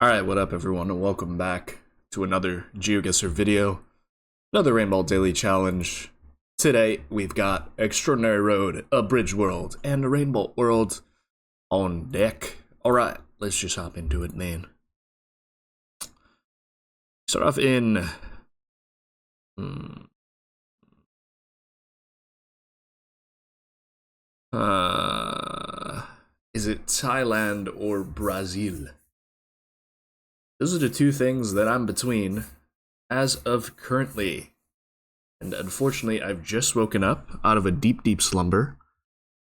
Alright, what up everyone, and welcome back to another GeoGuessr video, another Rainbolt Daily challenge. Today, we've got Extraordinary Road, a Bridge World, and a Rainbolt World on deck. Alright, let's just hop into it, man. Start off in... is it Thailand or Brazil? Those are the two things that I'm between as of currently. And unfortunately, I've just woken up out of a deep, deep slumber.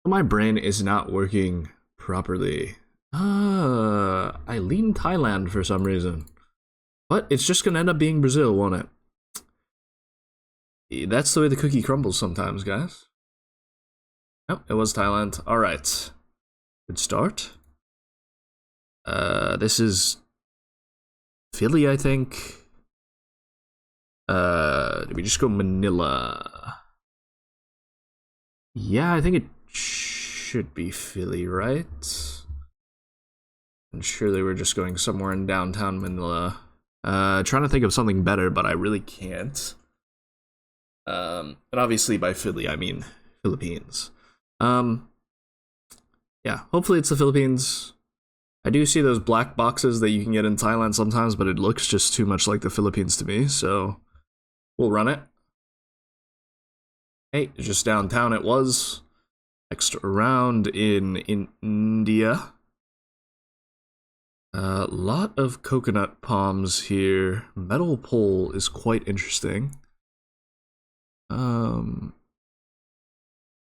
My brain is not working properly. I lean Thailand for some reason. But it's just gonna end up being Brazil, won't it? That's the way the cookie crumbles sometimes, guys. Oh, it was Thailand. Alright. Good start. This is Philly, I think. Did we just go Manila? Yeah, I think it should be Philly, right? I'm sure they were just going somewhere in downtown Manila. Trying to think of something better, but I really can't. And obviously by Philly, I mean Philippines. Yeah, hopefully it's the Philippines. I do see those black boxes that you can get in Thailand sometimes, but it looks just too much like the Philippines to me, so we'll run it. Hey, just downtown it was. Next round in India. A lot of coconut palms here. Metal pole is quite interesting.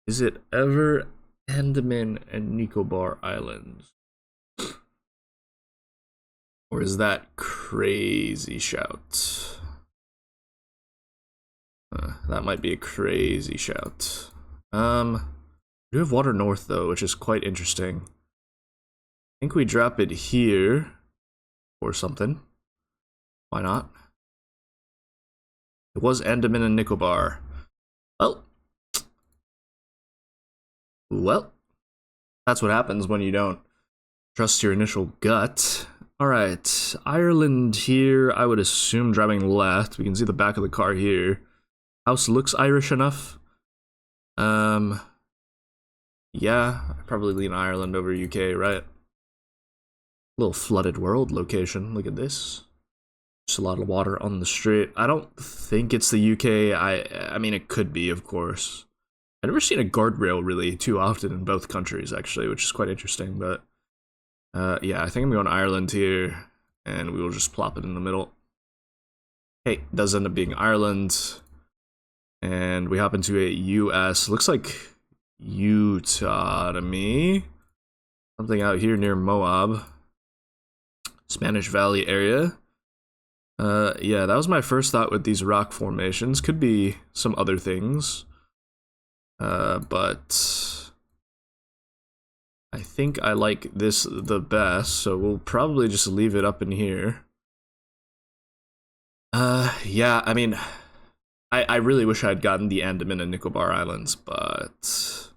Is it ever Andaman and Nicobar Islands? Or is that crazy shout? That might be a crazy shout. We do have water north though, which is quite interesting. I think we drop it here or something. Why not? It was Andaman and Nicobar. Well, that's what happens when you don't trust your initial gut. Alright, Ireland here, I would assume driving left. We can see the back of the car here. House looks Irish enough. Yeah, I probably lean Ireland over UK, right? Little flooded world location, look at this. Just a lot of water on the street. I don't think it's the UK, I mean it could be, of course. I've never seen a guardrail really too often in both countries actually, which is quite interesting, but yeah, I think I'm going Ireland here, and we will just plop it in the middle. Hey, it does end up being Ireland, and we hop into a US. Looks like Utah to me. Something out here near Moab. Spanish Valley area. Yeah, that was my first thought with these rock formations. Could be some other things. But I think I like this the best, so we'll probably just leave it up in here. Yeah, I mean, I really wish I had gotten the Andaman and Nicobar Islands, but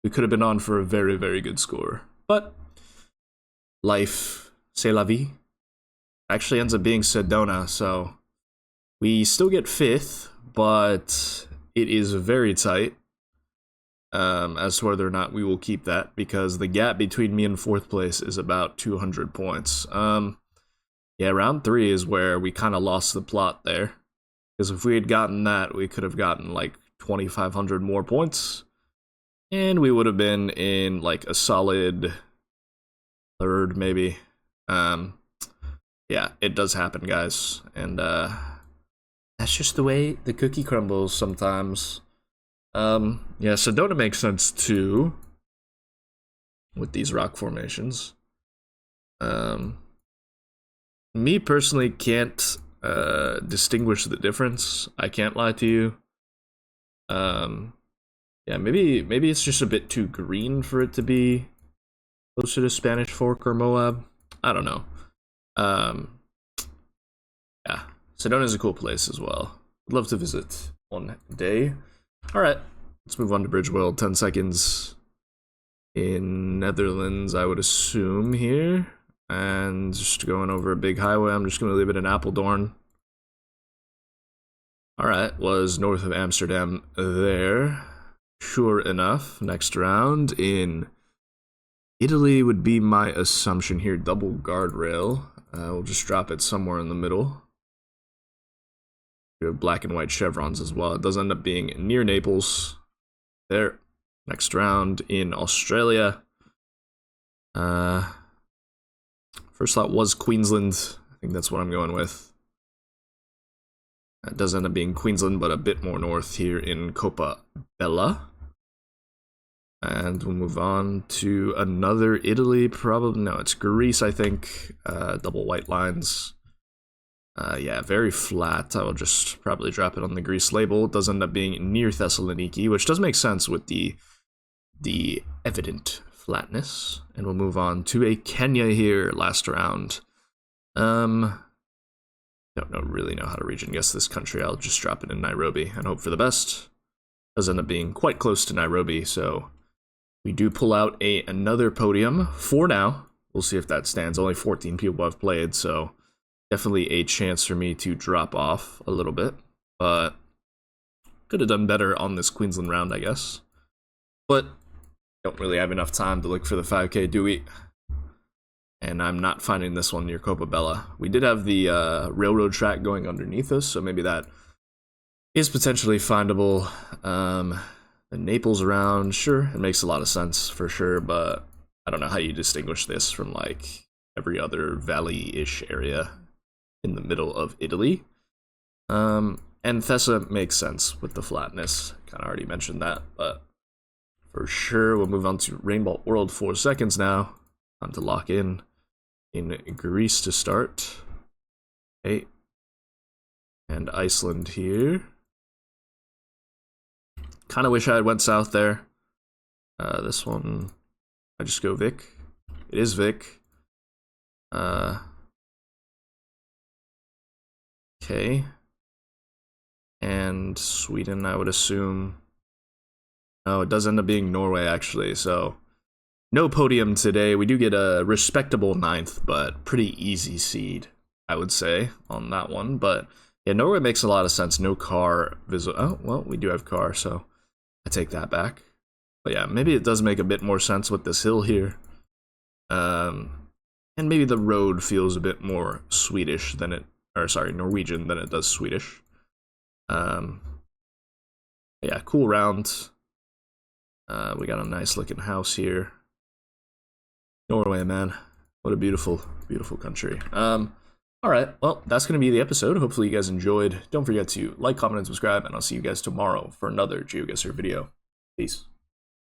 we could have been on for a very, very good score. But life, c'est la vie. Actually ends up being Sedona, so we still get 5th, but it is very tight. As to whether or not we will keep that, because the gap between me and 4th place is about 200 points. Yeah, round 3 is where we kind of lost the plot there, because if we had gotten that, we could have gotten like 2,500 more points, and we would have been in like a solid 3rd maybe. Yeah, it does happen, guys, and that's just the way the cookie crumbles sometimes. Yeah, Sedona makes sense too with these rock formations. Me personally can't distinguish the difference. I can't lie to you. Yeah, maybe it's just a bit too green for it to be closer to Spanish Fork or Moab. I don't know. Yeah, Sedona is a cool place as well. I'd love to visit one day. Alright, let's move on to Bridge World. 10 seconds in Netherlands, I would assume here. And just going over a big highway, I'm just going to leave it in Apeldoorn. Alright, was north of Amsterdam there. Sure enough, next round in Italy would be my assumption here. Double guardrail. We'll just drop it somewhere in the middle. We have black and white chevrons as well. It does end up being near Naples. There. Next round in Australia. First thought was Queensland. I think that's what I'm going with. It does end up being Queensland, but a bit more north here in Coppa Bella. And we'll move on to another Italy, probably. No, it's Greece, I think. Double white lines. Yeah, very flat. I will just probably drop it on the Greece label. It does end up being near Thessaloniki, which does make sense with the evident flatness. And we'll move on to a Kenya here, last round. Don't really know how to region guess this country. I'll just drop it in Nairobi and hope for the best. Does end up being quite close to Nairobi, so we do pull out another podium for now. We'll see if that stands. Only 14 people have played, so definitely a chance for me to drop off a little bit, but could have done better on this Queensland round, I guess. But don't really have enough time to look for the 5K, do we? And I'm not finding this one near Coppa Bella. We did have the railroad track going underneath us, so maybe that is potentially findable. The Naples around, sure, it makes a lot of sense for sure, but I don't know how you distinguish this from like every other valley-ish area in the middle of Italy. And Thessa makes sense with the flatness. Kind of already mentioned that, but for sure we'll move on to Rainbolt World 4 seconds now. Time to lock in Greece to start. Okay. And Iceland here. Kind of wish I had went south there. This one, I just go Vic. It is Vic. Okay. And Sweden, I would assume. No, it does end up being Norway, actually, so no podium today. We do get a respectable 9th, but pretty easy seed, I would say, on that one. But yeah, Norway makes a lot of sense. No car visible. Oh, well, we do have car, so I take that back. But yeah, maybe it does make a bit more sense with this hill here. And maybe the road feels a bit more Swedish than it, or sorry, Norwegian than it does Swedish. Yeah, cool round. We got a nice looking house here. Norway, man. What a beautiful, beautiful country. Alright, well, that's going to be the episode. Hopefully you guys enjoyed. Don't forget to like, comment, and subscribe, and I'll see you guys tomorrow for another GeoGuessr video. Peace.